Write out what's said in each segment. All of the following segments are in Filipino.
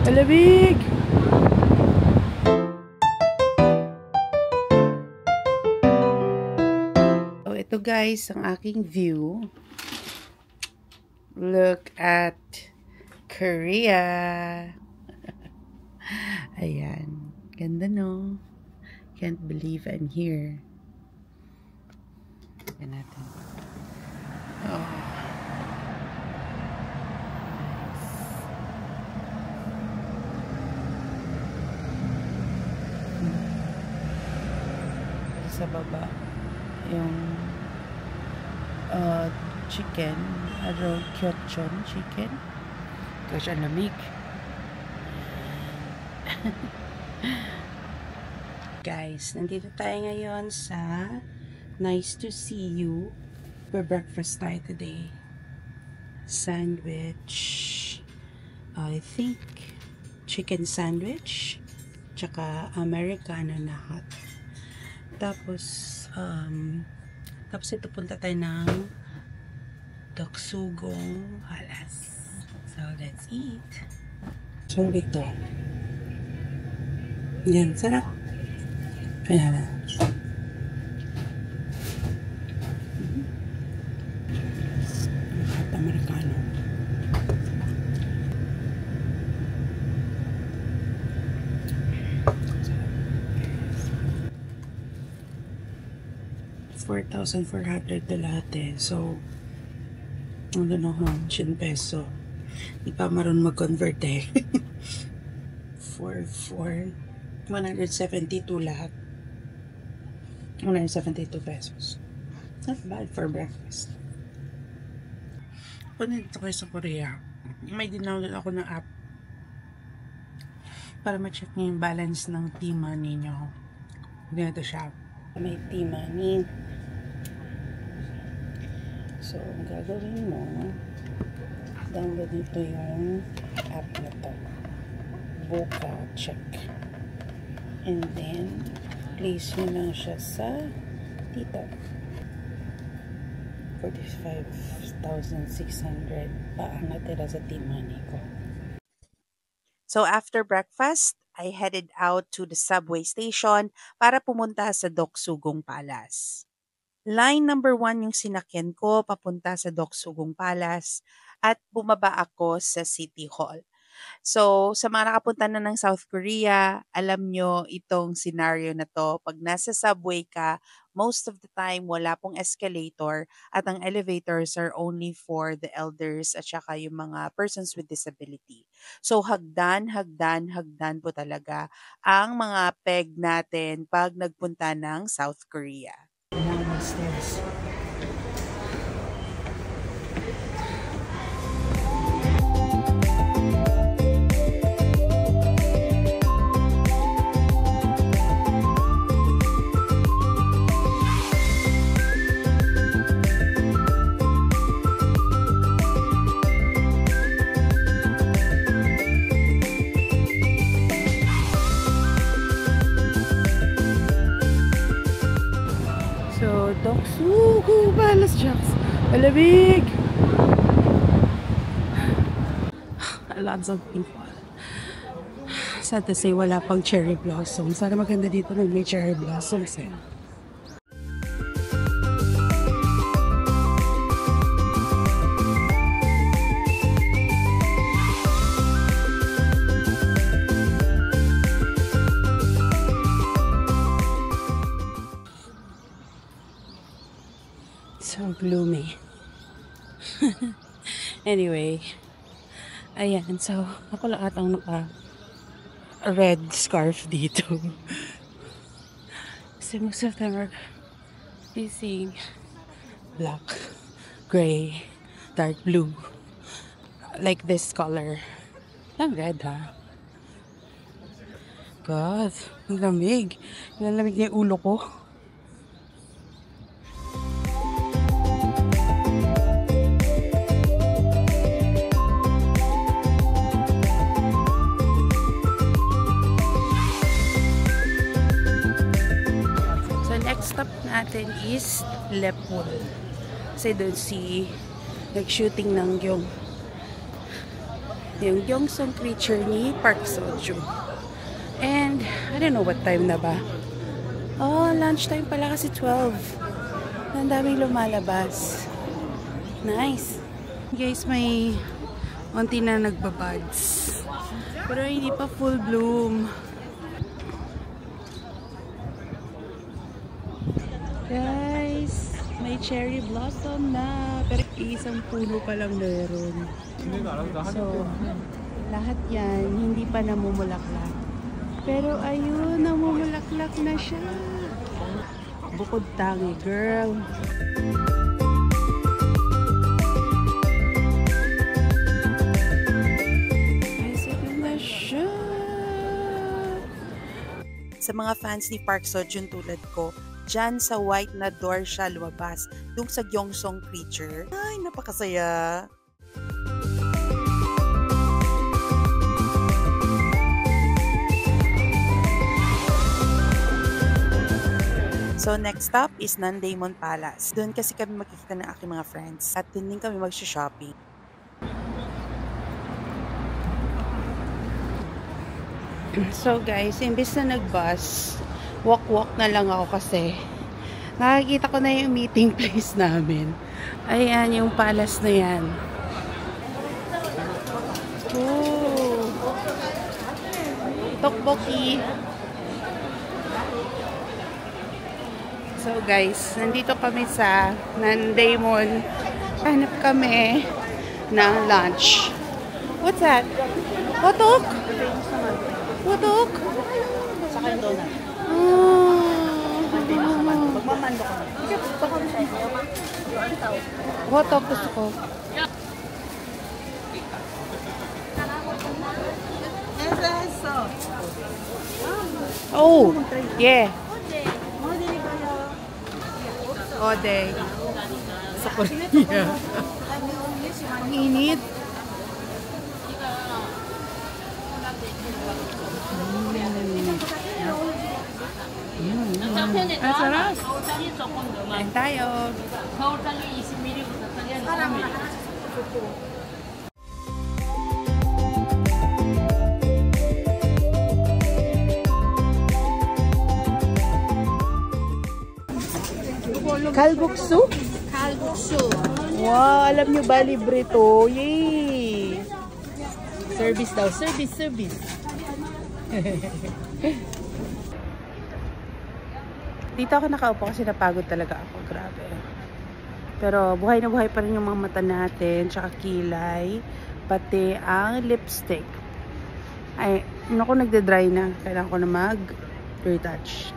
Malamig! So, ito guys, ang aking view. Look at Korea. Ayan. Ganda, no? Can't believe I'm here. Tignan natin. Oh. Sa baba yung chicken, kyochon chicken. Gosh, ang lamig. Guys, nandito tayo ngayon sa Nice to See You. For breakfast tayo today. Sandwich. I think chicken sandwich. Tsaka Americano na hot. Tapos ito punta tayo ng Doksugong Palace. So, let's eat. So, ito. Yan, sarap. Kaya na. Americano. $4,400 lahat eh. So, I don't know how much in peso. Di pa marunong mag-convert eh. 172 lahat. 172 pesos. Not bad for breakfast. Kung nandito kayo sa Korea, may dinownload ako ng app para ma-check nyo yung balance ng T-Money nyo. Ganito siya. May T-Money. So, ang gagawin mo, download nito yung app na to. Boka check. And then, place nyo lang siya sa dito. 45,600 pa ang natira sa T-Money ko. So, after breakfast, I headed out to the subway station para pumunta sa Doksugong Palace. Line number 1 yung sinakyan ko papunta sa Doksugong Palace at bumaba ako sa City Hall. So, sa mga nakapunta na ng South Korea, alam nyo itong scenario na to. Pag nasa subway ka, most of the time wala pong escalator at ang elevators are only for the elders at saka yung mga persons with disability. So, hagdan po talaga ang mga peg natin pag nagpunta ng South Korea. Stairs. Doksugong Palace, Jocks. Malamig! Lots of people. Sad to say, wala pang cherry blossom. Sana maganda dito nag may cherry blossoms eh. So gloomy. Anyway, ayan. So, ako lang atang naka-red scarf dito. So, most of them are using black, gray, dark blue. Like this color. Lang red, ha? God, ang lamig. Ang lamig niya yung ulo ko. Stop natin is Lepul. Kasi doon nag-shooting ng yung Yung Gyeongsong Creature ni Park Seo-joon. And, I don't know what time na ba. Oh, lunchtime pala kasi 12. Ang daming lumalabas. Nice. Guys, may konti na nagbabuds. Pero hindi pa full bloom. Guys, may cherry blossom na. Pero isang puno pa lang meron. So, lahat yan, hindi pa namumulaklak. Pero ayun, namumulaklak na siya. Bukod tangi, girl. Sa mga fans ni Park Seo-joon tulad ko, dyan sa white na door siya lumabas, dung sa Gyeongsong Creature. Ay, napakasaya! So next stop is Nandaemon Palace. Doon kasi kami makikita ng aking mga friends at doon din kami mag-shopping. So guys, imbes na nag-bus, walk-walk na lang ako kasi nakikita ko na yung meeting place namin. Ayan, yung palace na yan. Oh! Tteokbokki! So guys, nandito kami sa Nandaemon. Hanap kami ng lunch. What's that? Hotok? Hotok? Saka yung donut. Magmamando ka. Hotok gusto ko. Oh, yeah. Ode. Sa Korea. Ang init. Ang sarap. Kain tayo. Kalbuksu? Kalbuksu. Wow, alam nyo ba, libre to? Yay! Service daw. Service, service. Dito ako nakaupo kasi napagod talaga ako. Grabe. Pero buhay na buhay pa rin yung mga mata natin, tsaka kilay, pati ang lipstick. Ay, ako nagde-dry na. Kailangan ko na mag-retouch.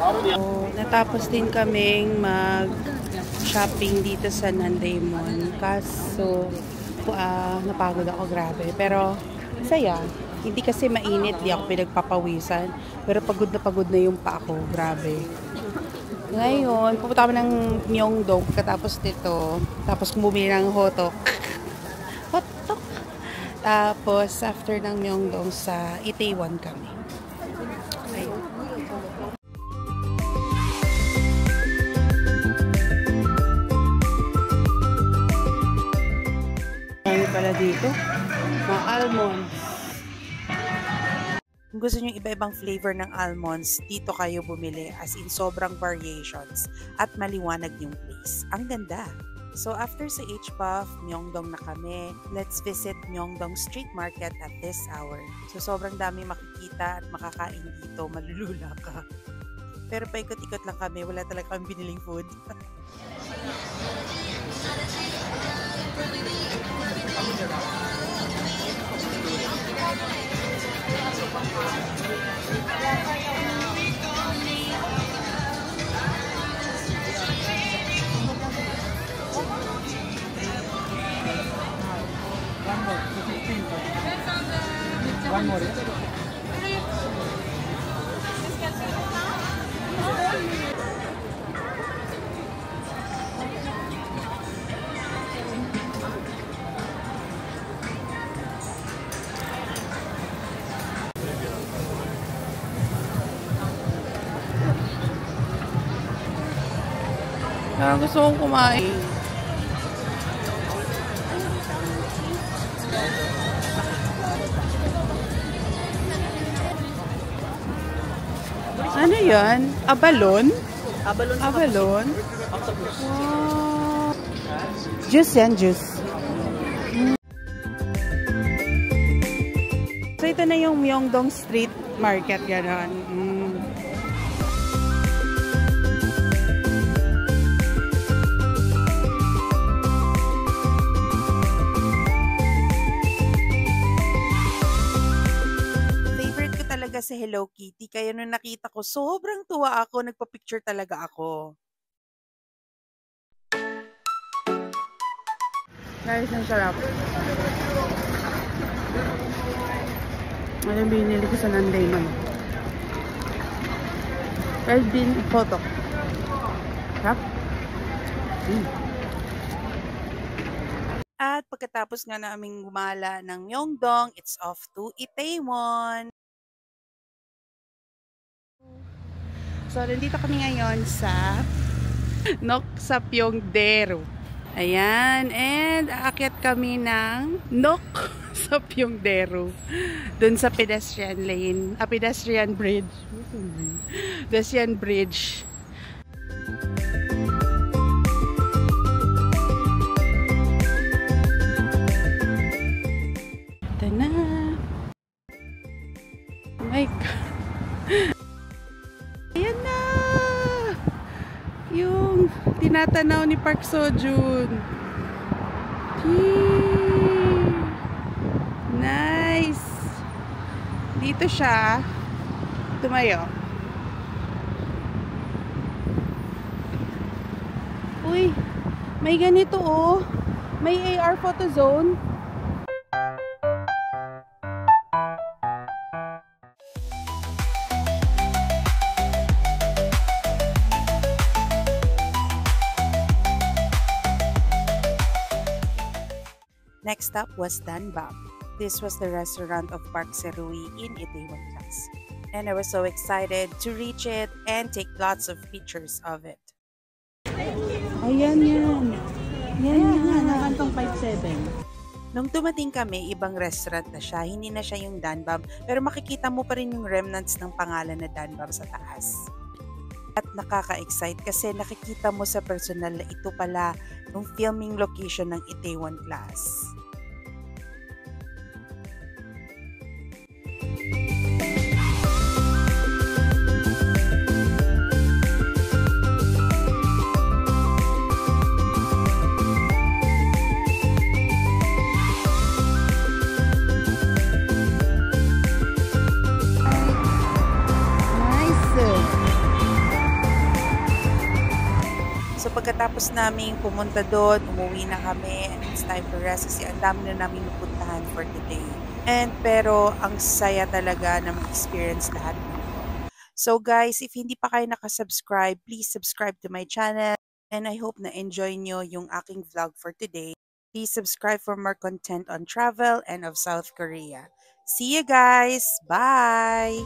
So, natapos din kaming mag-shopping dito sa Nandaemon. Kaso, napagod ako, grabe. Pero, masaya. Hindi kasi mainit, di ako pinagpapawisan. Pero pagod na yung pa ako, grabe. Ngayon, pupunta kami ng Myeongdong pagkatapos dito. Tapos bumili ng hotok. Hotok! Tapos, after ng Myeongdong sa Itaewon kami. Ayun. Pala dito, mga almonds. Kung gusto nyo iba-ibang flavor ng almonds, dito kayo bumili, as in sobrang variations at maliwanag yung place. Ang ganda! So after sa HBUF, Myeongdong na kami. Let's visit Myeongdong Street Market at this hour. So sobrang dami makikita at makakain dito, malulula ka. Pero paikot-ikot lang kami, wala talaga kami biniling food. One more. Gusto kong kumain. Ano yan? Abalon? Abalon sa Abalon? octopus. Wow. Juice yan, juice. So ito na yung Myeongdong Street Market, gano'n. Favorite ko talaga si Hello Kitty, kaya nung nakita ko, sobrang tuwa ako, nagpa-picture talaga ako. Guys, ang sarap. Ano binili ko sa Nanday man? Red bean photo. Sarap. At pagkatapos nga naming gumala ng Myeongdong, it's off to Itaewon. So, nandito kami ngayon sa Nok Sapyeongdaeru. Ayan, and aakyat kami ng Nok Sapyeongdaeru. Dun sa pedestrian lane, pedestrian bridge. Pedestrian bridge. Ito na. Oh my God. Ayan na. Yung tinatanaw ni Park Seo-joon. Nice. Dito siya tumayo. Uy, may ganito oh. May AR photo zone. Next up was Danbam. This was the restaurant of Park Serui in Itaewon Class. And I was so excited to reach it and take lots of pictures of it. Ayan yan. Yan yan. Nakantong 5-7. Nung dumating kami, ibang restaurant na siya. Hindi na siya yung Danbam. Pero makikita mo pa rin yung remnants ng pangalan na Danbam sa taas. At nakaka-excite kasi nakikita mo sa personal na ito pala yung filming location ng Itaewon Class. So pagkatapos namin pumunta doon, umuwi na kami and it's time to rest kasi ang dami na namin napuntahan for today. Pero ang saya talaga na ma-experience lahat nito. So guys, if hindi pa kayo nakasubscribe, please subscribe to my channel and I hope na enjoy nyo yung aking vlog for today. Please subscribe for more content on travel and of South Korea. See you guys! Bye!